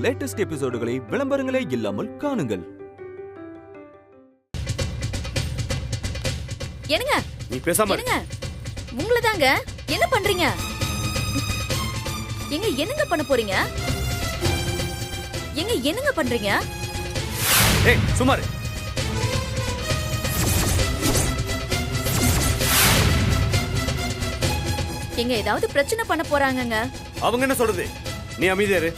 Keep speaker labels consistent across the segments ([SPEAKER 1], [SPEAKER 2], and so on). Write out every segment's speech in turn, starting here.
[SPEAKER 1] Latest எபிசோடுகளை விளம்பரங்களே இல்லாமல் காணுங்கள்.
[SPEAKER 2] என்னங்க
[SPEAKER 3] நீ பேசாம
[SPEAKER 2] என்னங்க உங்களை தாங்க என்ன பண்றீங்க? எங்க என்னங்க பண்ண போறீங்க? எங்க என்னங்க பண்றீங்க?
[SPEAKER 3] ஏய் சுமார்.
[SPEAKER 2] எங்க ஏதாவது பிரச்சனை பண்ண போறாங்கங்க.
[SPEAKER 3] அவங்க என்ன சொல்றது? நீ அமைதியா இரு.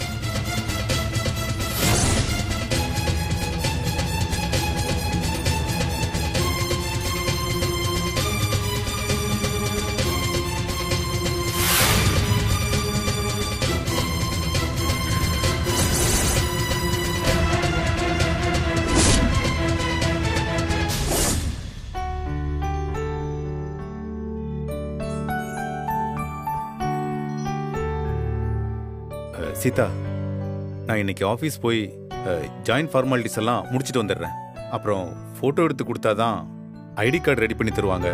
[SPEAKER 4] சீதா, நான் இன்னைக்கு ஆஃபீஸ் போய் ஜாயின் ஃபார்மாலிட்டிஸ் எல்லாம் முடிச்சுட்டு வந்துடுறேன். அப்புறம் ஃபோட்டோ எடுத்து கொடுத்தாதான் ஐடி கார்டு ரெடி பண்ணி தருவாங்க.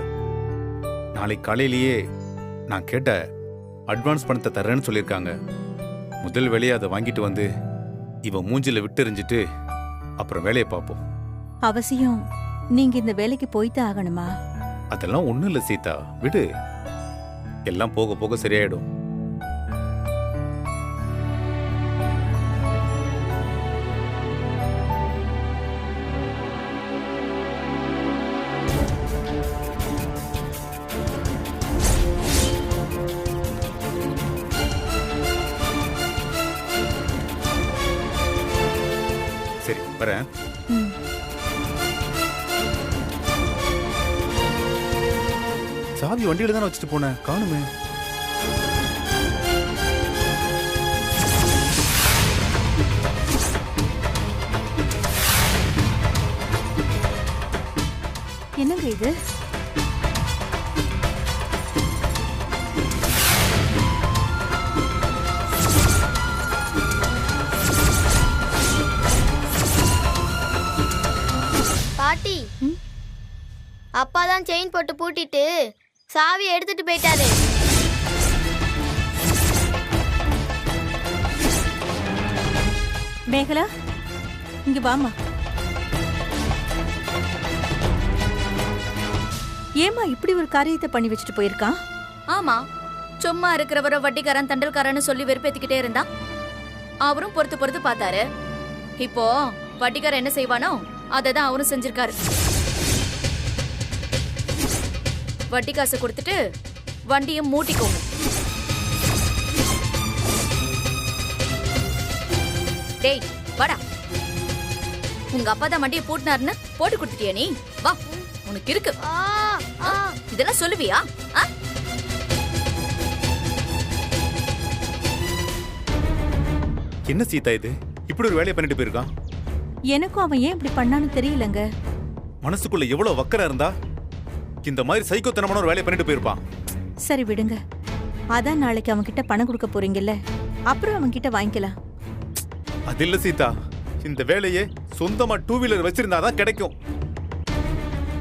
[SPEAKER 4] நாளைக்கு காலையிலேயே நான் கேட்ட அட்வான்ஸ் பணத்தை தர்றேன்னு சொல்லியிருக்காங்க. முதல் வேலையை அதை வாங்கிட்டு வந்து இவன் மூஞ்சில விட்டு எறிஞ்சிட்டு அப்புறம் வேலையை பார்ப்போம்.
[SPEAKER 5] அவசியம் நீங்க இந்த வேலைக்கு போய்தான் ஆகணுமா?
[SPEAKER 4] அதெல்லாம் ஒன்றும் இல்லை சீதா, விடு. எல்லாம் போக போக சரியாயிடும். சரி வரேன். சாவி வண்டியில தானே வச்சுட்டு போனேன், காணுமே.
[SPEAKER 5] என்னங்க இது?
[SPEAKER 6] பாட்டி, அப்பா தான் செயின் போட்டு பூட்டிட்டு சாவி எடுத்துட்டு போயிட்டாரு.
[SPEAKER 5] மேகலா, இங்க வாமா. ஏமா இப்படி ஒரு காரியத்தை பண்ணி வச்சுட்டு போயிருக்கான்?
[SPEAKER 2] ஆமா, சும்மா இருக்கிறவர வட்டிக்காரன் தண்டல்காரன்னு சொல்லி வெறுப்பேத்திக்கிட்டே இருந்தா அவரும் பொறுத்து பொறுத்து பார்த்தாரு. இப்போ வட்டிக்காரன் என்ன செய்வானோ அததான் அவரும் செஞ்சிருக்காரு. வட்டி காசு கொடுத்துட்டு வண்டியும் மூட்டிக்கோங்க. டேய் வாடா. உங்க அப்பா தான் வண்டியை பூட்டினாருன்னு போட்டு கொடுத்துட்டியா நீ? வா, உனக்கு இருக்கு. இதெல்லாம் சொல்லுவியா?
[SPEAKER 4] என்ன சீதா இது, இப்படி ஒரு வேலையை பண்ணிட்டு போயிருக்கான்?
[SPEAKER 5] எனக்கும் அவன் ஏன் இப்படி பண்ணான்னு தெரியலங்க.
[SPEAKER 4] மனசுக்குள்ள எவ்வளவு வக்கரா இருந்தா இந்த மாதிரி சைக்கோத்தனமான ஒரு வேலையை பண்ணிட்டு போயிருப்பான்.
[SPEAKER 5] சரி விடுங்க, அதான் நாளைக்கு அவன் கிட்ட பணம் கொடுக்க போறீங்கல்ல, அப்புறம் அவன் கிட்ட வாங்கிக்கலாம்.
[SPEAKER 4] அது இல்ல சீதா, இந்த வேலையே சொந்தமா 2 வீலர் வச்சிருந்தாதான் கிடைக்கும்.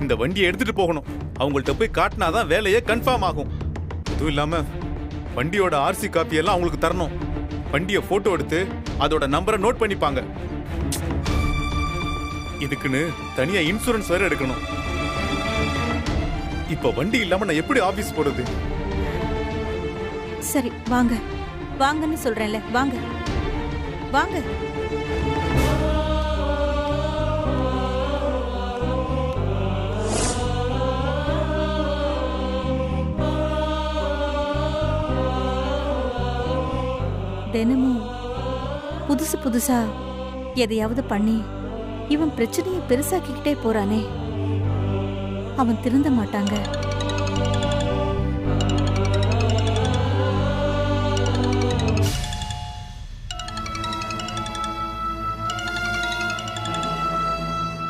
[SPEAKER 4] இந்த வண்டியை எடுத்துட்டு போகணும், அவங்கள்ட்ட போய் காட்டினாதான் வேலையே கன்ஃபார்ம் ஆகும். அதுவும் இல்லாம வண்டியோட ஆர்சி காப்பி எல்லாம் அவங்களுக்கு தரணும். வண்டியை போட்டோ எடுத்து அதோட நம்பரை நோட் பண்ணிப்பாங்க. இதுக்குன்னு தனியா இன்சூரன்ஸ் வேற எடுக்கணும். இப்ப வண்டி இல்லாம நான் எப்படி ஆபீஸ் போறது?
[SPEAKER 5] சரி வாங்க, வாங்கன்னு சொல்றேன்ல, வாங்க வாங்க. தினமும் புதுசு புதுசா எதையாவது பண்ணி இவன் பிரச்சனையை பெருசாக்கிக்கிட்டே போறானே, அவன் திருந்த மாட்டாங்க.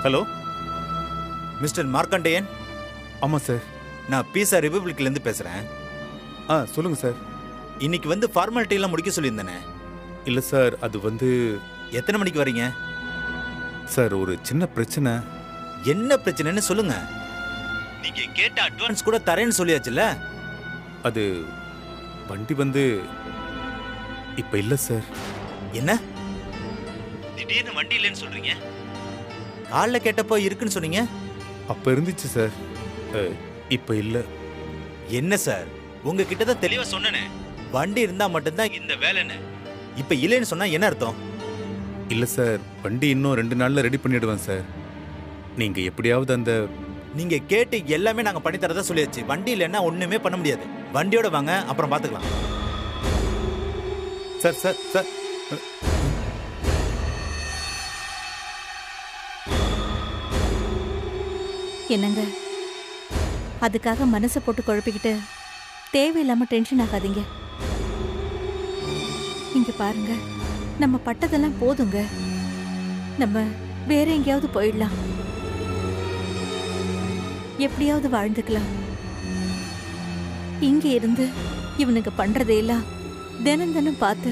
[SPEAKER 4] Hello
[SPEAKER 7] mister Markandeyan.
[SPEAKER 4] ஆமா சார்,
[SPEAKER 7] நான் பீஸா ரிபப்ளிக்ல இருந்து பேசுறேன்.
[SPEAKER 4] சொல்லுங்க சார்.
[SPEAKER 7] இன்னைக்கு வந்து ஃபார்மாலிட்டி எல்லாம் முடிக்க சொல்லியிருந்தேனே.
[SPEAKER 4] இல்ல சார், அது வந்து
[SPEAKER 7] எத்தனை மணிக்கு வரீங்க
[SPEAKER 4] சார்? ஒரு சின்ன பிரச்சனை.
[SPEAKER 7] என்ன பிரச்சனைன்னு சொல்லுங்க. நீங்க கேட்ட அட்வான்ஸ் கூட தரேன்னு சொல்லியாச்சுல.
[SPEAKER 4] அது வண்டி வந்து இப்ப இல்ல சார்.
[SPEAKER 7] என்ன திடீர்னு வண்டி இல்லைன்னு சொல்றீங்க? காலைல கேட்டப்போ இருக்குன்னு சொன்னீங்க.
[SPEAKER 4] அப்ப இருந்துச்சு சார், இப்ப இல்ல.
[SPEAKER 7] என்ன சார், உங்ககிட்ட தான் தெளிவா சொன்னேனே, வண்டி இருந்தா மட்டும்தான் இந்த வேலைன்னு. இப்ப இல்லைன்னு சொன்னா என்ன அர்த்தம்?
[SPEAKER 4] இல்ல சார், வண்டி இன்னும் 2 நாள்ல ரெடி பண்ணிடுவேன் சார். நீங்க எப்படியாவது அந்த
[SPEAKER 7] நீங்க கேட்டு எல்லாமே நாங்க பண்ணி தரதா சொல்லியாச்சு. வண்டி இல்லைன்னா ஒண்ணுமே பண்ண முடியாது. வண்டியோட வாங்க, அப்புறம் பாத்துக்கலாம்.
[SPEAKER 4] சார் சார் சார்
[SPEAKER 5] என்னங்க, அதுக்காக மனசை போட்டு குழப்பிக்கிட்டு தேவையில்லாம டென்ஷன் ஆகாதீங்க. இங்க பாருங்க, நம்ம பட்டதெல்லாம் போதுங்க. நம்ம வேற எங்கேயாவது போயிடலாம், எப்படியாவது வாழ்ந்துக்கலாம். இங்க இருந்து இவனுக்கு பண்றதையெல்லாம் தினம் தினம் பார்த்து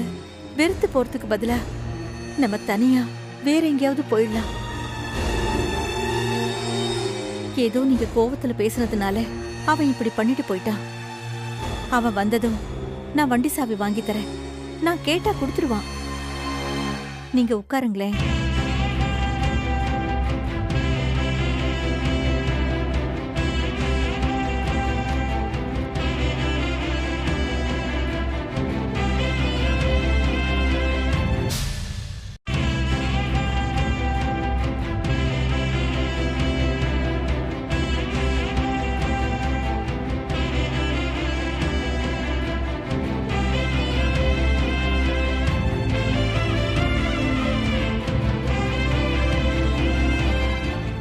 [SPEAKER 5] வெறுத்து போறதுக்கு பதிலா நம்ம தனியா வேற எங்கேயாவது போயிடலாம். ஏதோ நீங்க கோவத்துல பேசுனதுனால அவன் இப்படி பண்ணிட்டு போயிட்டான். அவன் வந்ததும் நான் வண்டி சாவி வாங்கி தரேன், நான் கேட்டா கொடுத்துருவான். நீங்க உட்காருங்களேன்.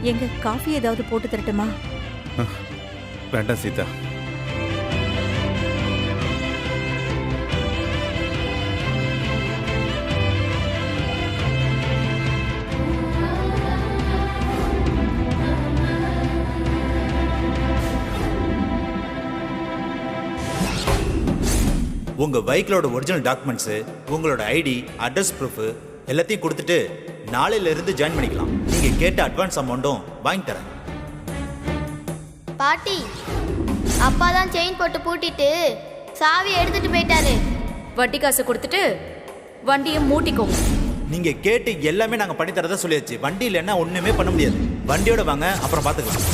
[SPEAKER 5] எங்க காஃபி ஏதாவது போட்டு தரட்டுமா?
[SPEAKER 4] வேண்டாம் சீதா.
[SPEAKER 7] உங்க வெஹிக்கிளோட ஒரிஜினல் டாக்குமெண்ட்ஸ், உங்களோட ஐடி, அட்ரஸ் ப்ரூஃப் எல்லாத்தையும் கொடுத்துட்டு நாளையில இருந்து ஜாயின் பண்ணிக்கலாம். நீங்க கேட்ட அட்வான்ஸ் அமௌண்ட்டும் வாங்கி தரேன்.
[SPEAKER 6] பாட்டி, அப்பா தான் செயின் போட்டு பூட்டிட்டு சாவி எடுத்துட்டு போயிட்டாரு.
[SPEAKER 2] வட்டி காசு கொடுத்துட்டு வண்டியை மூட்டிக்கோ.
[SPEAKER 7] நீங்க கேட்டு எல்லாமே நாங்க பண்ணி தரதா சொல்லியாச்சு. வண்டி இல்லைன்னா ஒண்ணுமே பண்ண முடியாது. வண்டியோட வாங்க, அப்புறம் பாத்துக்கலாம்.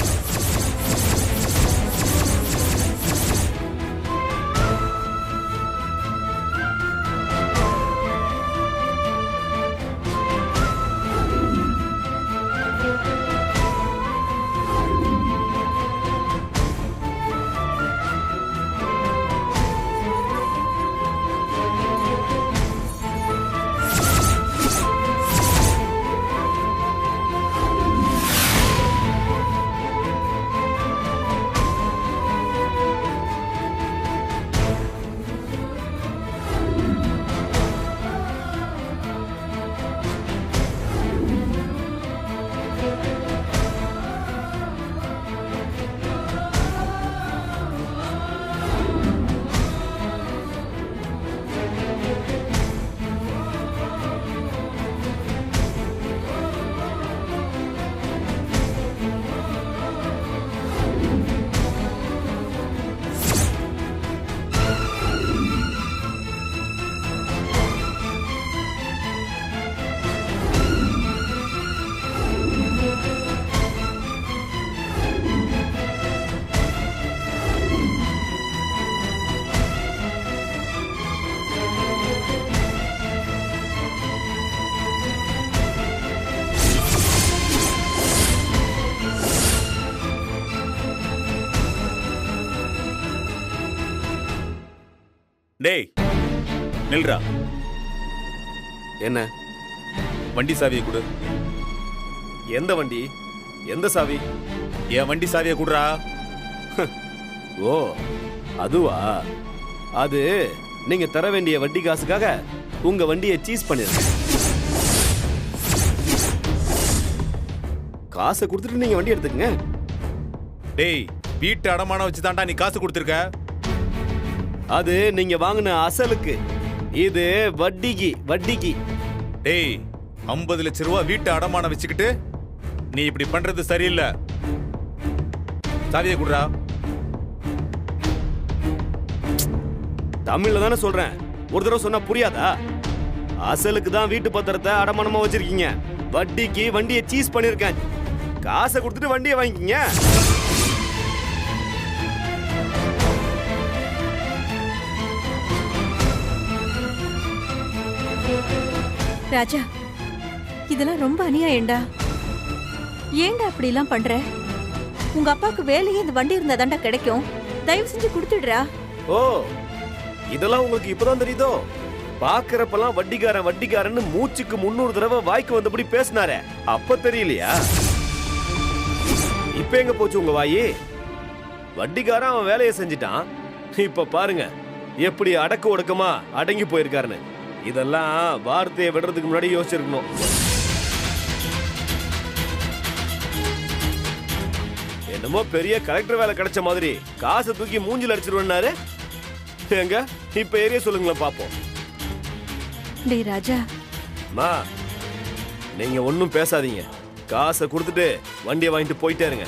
[SPEAKER 4] டேய் நில்றா.
[SPEAKER 3] என்ன?
[SPEAKER 4] வண்டி சாவியை கொடு.
[SPEAKER 3] எந்த வண்டி? எந்த சாவி?
[SPEAKER 4] என் வண்டி சாவியை கொடுறா.
[SPEAKER 3] ஓ அதுவா? அது நீங்க தர வேண்டிய வட்டி காசுக்காக உங்க வண்டியை சீஸ் பண்ணிருக்கேன். காசை கொடுத்துட்டு நீங்க வண்டி எடுத்துக்கங்க.
[SPEAKER 4] டேய், வீட்டு அடமானம் வச்சு தாண்டா நீ காசு கொடுத்துருக்க.
[SPEAKER 3] அது நீங்க வாங்கின அசலுக்கு, இது வட்டிக்கு. வட்டிக்கு.
[SPEAKER 4] டேய், 50 லட்சம் ரூபாய் வீட்டு அடமானம் வச்சுக்கிட்டு நீ இப்படி பண்றது சரியில்லை. சாவியை குடுறா.
[SPEAKER 3] தமிழ்ல தானே சொல்றேன், ஒரு தடவை சொன்னா புரியாதா? அசலுக்கு தான் வீட்டு பத்திரத்தை அடமானமா வச்சிருக்கீங்க. வட்டிக்கு வண்டியை சீஸ் பண்ணிருக்கேன். காசை கொடுத்துட்டு வண்டியை வாங்கிக்கிங்க.
[SPEAKER 5] ராஜா, இதெல்லாம் ரொம்ப அநியாயம்டா. ஏன்டா அப்படி எல்லாம் பண்ற? உங்க அப்பாவுக்கு வேலையே இந்த வண்டி இருந்தா தாண்டா கிடைக்கும். தயவு செஞ்சு கொடுத்துடுறா.
[SPEAKER 3] ஓ, இதெல்லாம் உங்களுக்கு இப்பதான் தெரியுதோ? பாக்குறப்பெல்லாம் வட்டிக்காரன் வட்டிக்காரன்னு மூச்சுக்கு 300 தடவை வாய்க்கு வந்தபடி பேசினாரே, அப்ப தெரியலையா? இப்ப எங்க போச்சு உங்க வாயி? வட்டிக்காரன் அவன் வேலையை செஞ்சிட்டான். இப்ப பாருங்க எப்படி அடக்கு ஒடுக்கமா அடங்கி போயிருக்காருன்னு. இதெல்லாம் வார்த்தையை விடுறதுக்கு முன்னாடி யோசிச்சிருக்கணும். என்னமோ பெரிய கலெக்டர் வேலை கிடைச்ச மாதிரி காசை தூக்கி மூஞ்சில அடிச்சிருவாரு. எங்க இப்ப ஏரியா சொல்லுங்களேன் பாப்போம்.
[SPEAKER 5] டேய் ராஜா,
[SPEAKER 3] மா நீங்க ஒன்னும் பேசாதீங்க. காசை கொடுத்துட்டு வண்டியை வாங்கிட்டு போயிட்டே இருங்க.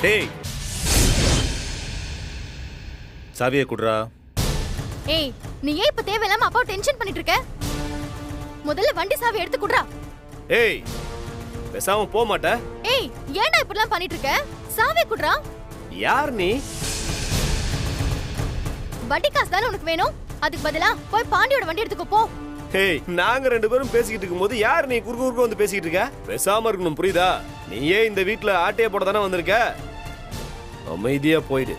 [SPEAKER 4] டேய், சாவியை குடுறா.
[SPEAKER 6] ஏய், நீ ஏன் இப்ப தேவையில்லாம அப்பா டென்ஷன் பண்ணிட்டு இருக்க? முதல்ல வண்டி சாவி எடுத்து குடுறா.
[SPEAKER 3] ஏய், பேசாம போக மாட்ட?
[SPEAKER 6] ஏய், ஏன்டா இப்படிலாம் பண்ணிட்டு இருக்க? சாவி குடுறா.
[SPEAKER 3] யார் நீ?
[SPEAKER 6] வண்டி காசு தானே உனக்கு வேணும்? அதுக்கு பதிலா போய் பாண்டியோட வண்டி எடுத்துக்கோ போ.
[SPEAKER 3] ஏய், நாங்க 2 பேரும் பேசிக்கிட்டு இருக்கும்போது யார் நீ குறுக்கு குறுக்க வந்து பேசிக்கிட்டு இருக்க? பேசாம இருக்கணும், புரியுதா? நீயே இந்த வீட்டுல ஆட்டைய போட தானே வந்திருக்க. அமைதியா போயிடு.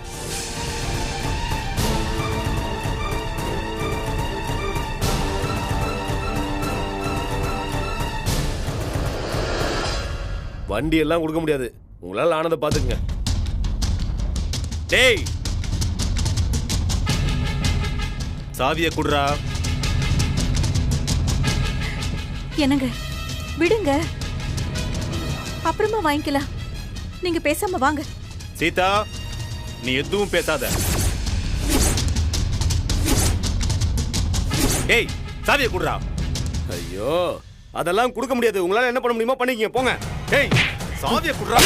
[SPEAKER 3] வண்டி எல்லாம் கொடுக்க முடியாது. உங்களால ஆனதை பாத்துக்கங்க.
[SPEAKER 4] டேய், சாவியை குடுறா.
[SPEAKER 5] என்னங்க விடுங்க, அப்புறமா வாங்கிக்கலாம். நீங்க பேசாம வாங்க.
[SPEAKER 4] சீதா, நீ எதுவும் பேசாத. டேய், சாவியை குடுறா.
[SPEAKER 3] ஐயோ, அதெல்லாம் கொடுக்க முடியாது. உங்களால என்ன பண்ண முடியுமோ பண்ணிக்கங்க, போங்க.
[SPEAKER 4] டேய், சாவியை குடுறா.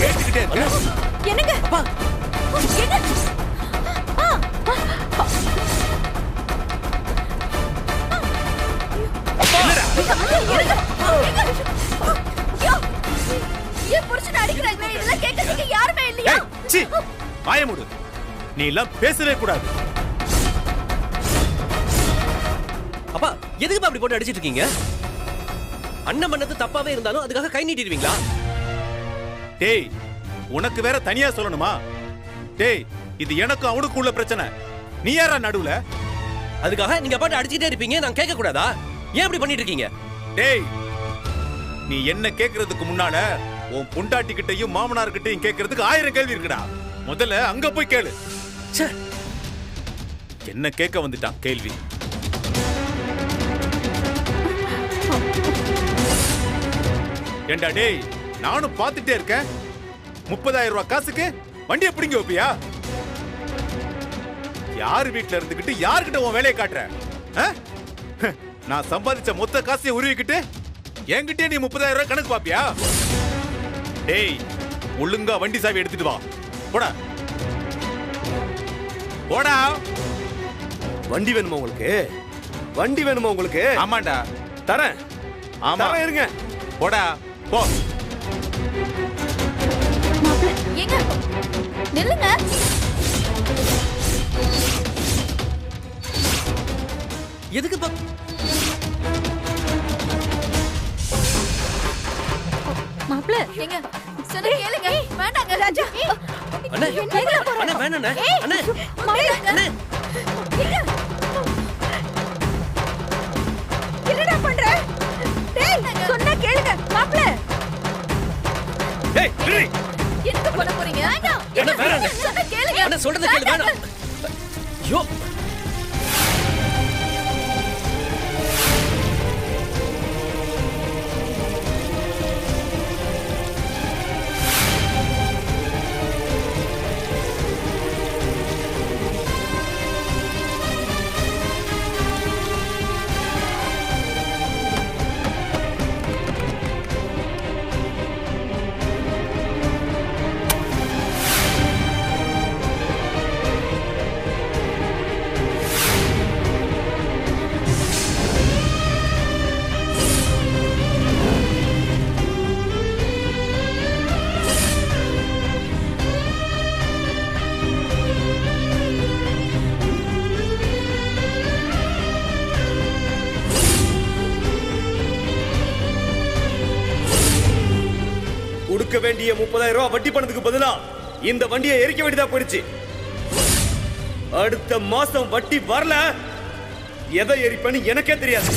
[SPEAKER 4] கேட்டுக்கிட்டே இருக்க.
[SPEAKER 5] என்னங்க அப்பா,
[SPEAKER 4] நீ எல்லாம் பேசவே கூடாது.
[SPEAKER 8] அப்பா, எதுக்கு அப்படி போட்டு அடிச்சிட்டு இருக்கீங்க? அண்ணன் பண்ணது தப்பாவே இருந்தாலும் அதுக்காக கை நீட்டிடுவீங்களா?
[SPEAKER 4] டேய், உனக்கு வேற தனியா சொல்லணுமா? டேய், இது எனக்கு அவனுக்கு உள்ள பிரச்சனை. நீ யாரா நடுவுல?
[SPEAKER 8] அதுக்காக நீங்க பாட்டு அடிச்சிட்டே இருப்பீங்க, நான் கேட்க கூடாதா? ஏன் அப்படி பண்ணிட்டு இருக்கீங்க?
[SPEAKER 4] டேய், நீ என்ன கேக்குறதுக்கு முன்னால உன் பொண்டாட்டி கிட்டையும் மாமனார் கிட்டையும் கேக்குறதுக்கு 1000 கேள்வி இருக்குடா. முதல்ல அங்க போய் கேளு. என்ன கேட்க வந்துட்டான் கேள்வி. ஏண்டா டேய், நானும் பார்த்துட்டே இருக்கேன். 30,000 ரூபாய் காசுக்கு வண்டியை பிடிங்க வைப்பியா? யாரு வீட்டுல இருந்துகிட்டு யாருக்கிட்ட உன் வேலையை காட்டுற? நான் சம்பாதிச்ச மொத்த காசையை உருவிக்கிட்டு என்கிட்டே நீ 30,000 ரூபாய் கணக்கு பாப்பியா? டேய், ஒழுங்கா வண்டி சாவி எடுத்துட்டு வா. போடா போடா.
[SPEAKER 3] வண்டி வேணுமா உங்களுக்கு? வண்டி வேணுமா உங்களுக்கு?
[SPEAKER 4] ஆமாண்டா,
[SPEAKER 3] தரேன்.
[SPEAKER 4] ஆமா
[SPEAKER 3] இருங்க.
[SPEAKER 4] போடா போ.
[SPEAKER 6] ஏங்க நில்லுங்க.
[SPEAKER 8] எதுக்கு
[SPEAKER 5] மாப்ள,
[SPEAKER 6] ஏங்க சொன்ன கேளுங்க. வேண்டாங்க ராஜா.
[SPEAKER 8] அண்ணே, அண்ணே வேணாண்ணே. அண்ணே, அண்ணே.
[SPEAKER 5] என்னடா பண்ற? டேய், சொன்னா கேளுங்க மாப்ள.
[SPEAKER 3] டேய், நில்லு.
[SPEAKER 6] எதுக்கு பண்ண போறீங்க? வேண்டாம்.
[SPEAKER 8] அண்ணே வேணாண்ணே.
[SPEAKER 6] சொன்ன கேளுங்க.
[SPEAKER 8] அண்ணே சொல்றத கேளு. வேணாம். ஐயோ,
[SPEAKER 3] வேண்டிய 30,000 ரூபாய் வட்டி பணத்துக்கு பதிலா இந்த வண்டியை எரிக்க வேண்டியதா போயிடுச்சு. அடுத்த மாசம் வட்டி வரல, எதை எரிப்பேன்னு எனக்கே தெரியாது.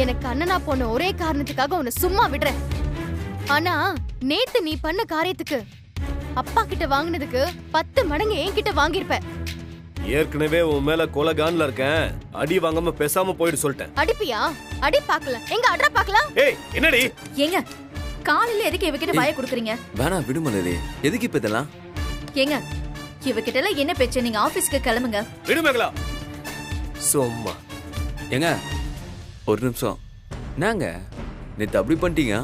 [SPEAKER 6] எனக்கு அண்ணனா போன ஒரே காரணத்துக்காக உன்னை சும்மா விடுறேன். ஆனா நேத்து நீ பண்ண காரியத்துக்கு அப்பா கிட்ட வாங்கினதுக்கு 10 மடங்கு என்கிட்ட வாங்கியிருப்ப.
[SPEAKER 3] ஏற்கனவே உன் மேல கொலகான்ல இருக்கேன். அடி வாங்காம பேசாம போயிடு சொல்லிட்டேன்.
[SPEAKER 6] அடிப்பியா? அடி பாக்கல, எங்க அட்ரா பாக்கலாம்.
[SPEAKER 3] ஏய் என்னடி?
[SPEAKER 2] ஏங்க காலையில எதுக்கு இவகிட்ட பய கொடுக்குறீங்க?
[SPEAKER 1] வேணா விடுமலரே, எதுக்கு இப்ப இதெல்லாம்?
[SPEAKER 2] ஏங்க இவகிட்ட எல்லாம் என்ன பேச்சு? நீங்க ஆபீஸ்க்கு கிளம்புங்க.
[SPEAKER 3] விடுமேங்களா சும்மா.
[SPEAKER 1] ஏங்க ஒரு நிமிஷம். நாங்க நேத்து அப்படி பண்ணிட்டீங்க.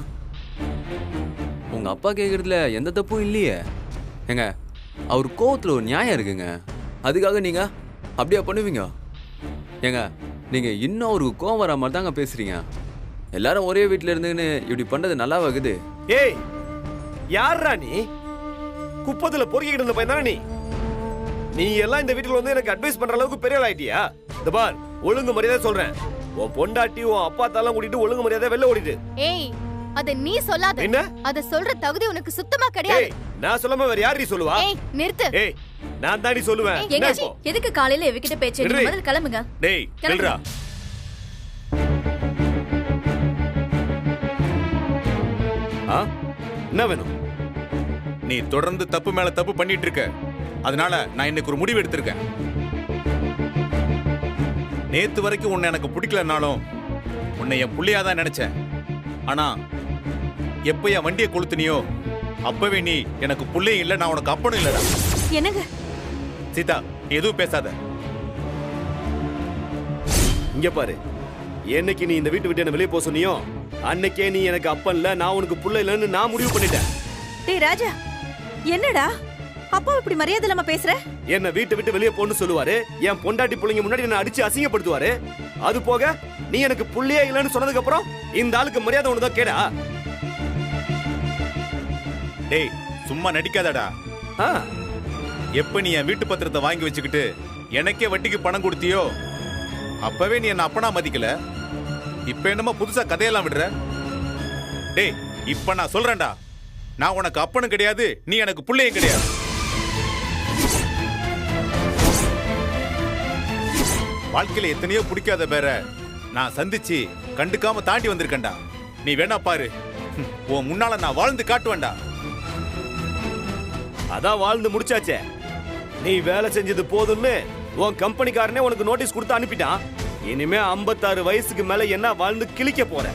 [SPEAKER 1] உங்க அப்பா கேக்குறதுல எந்த தப்பும் இல்லையே. ஏங்க அவர் கோவத்துல ஒரு நியாயம் இருக்குங்க. அதுக்காக நீங்க அப்படியா பண்ணுவீங்க? ஏங்க நீங்க இன்னும் அவருக்கு கோவம் வர மாதிரி தாங்க பேசுறீங்க. எல்லாரும் ஒரே வீட்டுல இருந்துன்னு இப்படி பண்றது நல்லா வகுது.
[SPEAKER 3] ஏய் யாரா நீ? குப்பத்துல பொறுக்கிட்டு இருந்த பையன் தானே நீ? நீ எல்லாம் இந்த வீட்டுல வந்து எனக்கு அட்வைஸ் பண்ற அளவுக்கு பெரிய ஆயிட்டியா? இந்த பார், ஒழுங்கு மரியாதை சொல்றேன். உன் பொண்டாட்டி உன் அப்பா தாலாம் கூட்டிட்டு ஒழுங்கு மரியாதை வெளில ஓடிடு.
[SPEAKER 6] ஏய் அத நீ சொல்லாத.
[SPEAKER 3] என்ன?
[SPEAKER 6] அத சொல்ற தகுதி உனக்கு சுத்தமா கிடையாது.
[SPEAKER 3] ஏய் நான் சொல்லாம வேற யார் நீ சொல்லுவா?
[SPEAKER 6] ஏய் நிறுத்து.
[SPEAKER 3] ஏய் நான் தாண்டி சொல்லுவேன்.
[SPEAKER 2] ஏங்க எதுக்கு காலையில இவகிட்ட பேச்சு? நீங்க முதல்ல கிளம்புங்க.
[SPEAKER 3] டேய் நில்றா. என்ன வேணும்?
[SPEAKER 4] நீ தொடர்ந்து தப்பு மேல தப்பு பண்ணிட்டு இருக்க. அதனால நான் இன்னைக்கு ஒரு முடிவு எடுத்திருக்கேன். நேத்து வரைக்கும் உன்னை எனக்கு பிடிக்கலனாலும் உன்னை என் புள்ளையா தான் நினைச்சேன். ஆனா எப்ப என் வண்டியை கொளுத்துனியோ அப்பவே நீ எனக்கு புள்ளையும் இல்ல, நான் உனக்கு அப்பனும் இல்லடா.
[SPEAKER 5] என்னங்க
[SPEAKER 4] சீதா, எதுவும் பேசாத.
[SPEAKER 3] இங்க பாரு, என்னைக்கு நீ இந்த வீட்டு விட்டு என்ன வெளியே போக சொன்னியோ அன்னைக்கே நீ எனக்கு அப்பன் இல்ல, நான் உனக்கு புள்ள இல்லன்னு நான் முடிவு பண்ணிட்டேன்.
[SPEAKER 5] டேய் ராஜா, என்னடா அப்பா இப்படி மரியாதை இல்லாம பேசுற?
[SPEAKER 3] என்ன வீட்டை விட்டு வெளியே போன்னு சொல்லுவாரு. என் பொண்டாட்டி பிள்ளைங்க முன்னாடி என்ன அடிச்சு அசிங்கப்படுத்துவாரு. அது போக நீ எனக்கு புள்ளையே இல்லன்னு சொன்னதுக்கு அப்புறம் இந்த ஆளுக்கு மரியாதை ஒண்ணுதான் கேடா?
[SPEAKER 4] டேய் சும்மா நடிக்காதடா. எப்ப நீ என் வீட்டு பத்திரத்தை வாங்கி வச்சுக்கிட்டு எனக்கே வட்டிக்கு பணம் கொடுத்தியோ அப்பவே நீ என்ன அப்பனா மதிக்கல. இப்ப என்னமா புதுசா கதையெல்லாம் விடுற? டேய் இப்ப நான் சொல்றேன்டா, நான் உனக்கு அப்பனும் கிடையாது, நீ எனக்கு புள்ளையும் கிடையாது. வாழ்க்கையில எத்தனையோ பிடிக்காத பேர நான் சந்திச்சு கண்டுக்காம தாண்டி வந்திருக்கேன்டா. நீ வேணா பாரு, உன் முன்னால நான் வாழ்ந்து காட்டுவேன்டா.
[SPEAKER 3] அதான் வாழ்ந்து முடிச்சாச்சே. நீ வேலை செஞ்சது போதும்னு உன் கம்பெனிக்காரனே உனக்கு நோட்டீஸ் கொடுத்து அனுப்பிட்டான். இனிமே 56 வயசுக்கு மேல என்ன வாழ்ந்து கிழிக்க போற?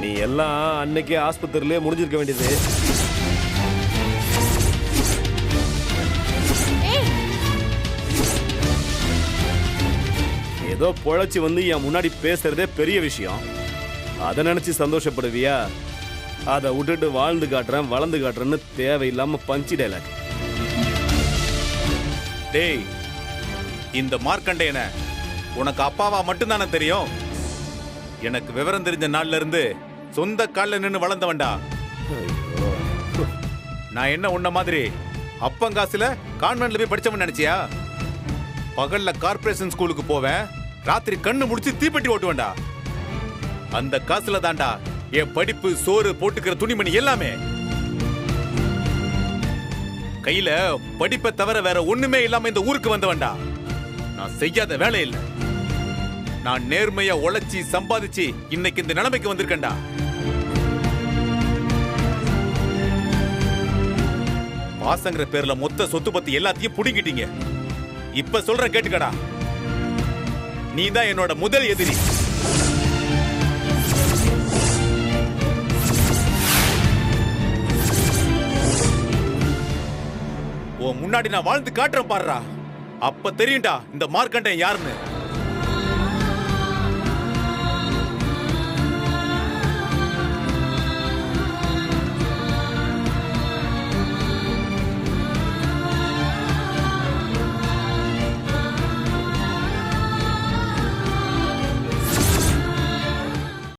[SPEAKER 3] நீ எல்லாம் அன்னைக்கே ஆஸ்பத்திரியிலே முடிஞ்சிருக்க வேண்டியது. ஏதோ பொழைச்சு வந்து என் முன்னாடி பேசுறதே பெரிய விஷயம். அதை நினைச்சு சந்தோஷப்படுவியா? அதை விட்டுட்டு வாழ்ந்து காட்டுறேன் வளர்ந்து காட்டுறேன்னு தேவையில்லாம பஞ்சி டைலாக்.
[SPEAKER 4] டேய் இந்த மார்க்கண்டேயன உனக்கு அப்பாவா மட்டும்தானே தெரியும்? எனக்கு விவரம் தெரிஞ்ச நாள்ல இருந்து சொந்த கால்ல நின்னு வளர்ந்தவன்டா. நான் என்ன உன்ன மாதிரி அப்பங்காசுல கான்வென்ட்ல போய் படிச்சவன் நினைச்சியா? பகல்ல கார்ப்பரேஷன் ஸ்கூலுக்கு போவேன், ராத்திரி கண்ணு முடிச்சு தீப்பெட்டி ஓட்டுவேன்டா. அந்த காசுல தான்டா என் படிப்பு, சோறு, போட்டுக்கிற துணிமணி எல்லாமே. கையில படிப்பை தவிர வேற ஒண்ணுமே இல்லாம இந்த ஊருக்கு வந்தவன்டா. நான் செய்யாத வேலை இல்லை. நான் நேர்மையா உழைச்சி சம்பாதிச்சு இன்னைக்கு இந்த நிலைமைக்கு வந்திருக்கேன்டா. பாசங்கிற பேர்ல மொத்த சொத்து பத்தி எல்லாத்தையும் புடுங்கிட்டீங்க. இப்ப சொல்ற கேட்டுக்கடா, நீ தான் என்னோட முதல் எதிரி. முன்னாடி நான் வாழ்ந்து காட்டுறேன் பாருடா, அப்ப தெரியும்டா இந்த மார்க்கண்டன் யாருன்னு.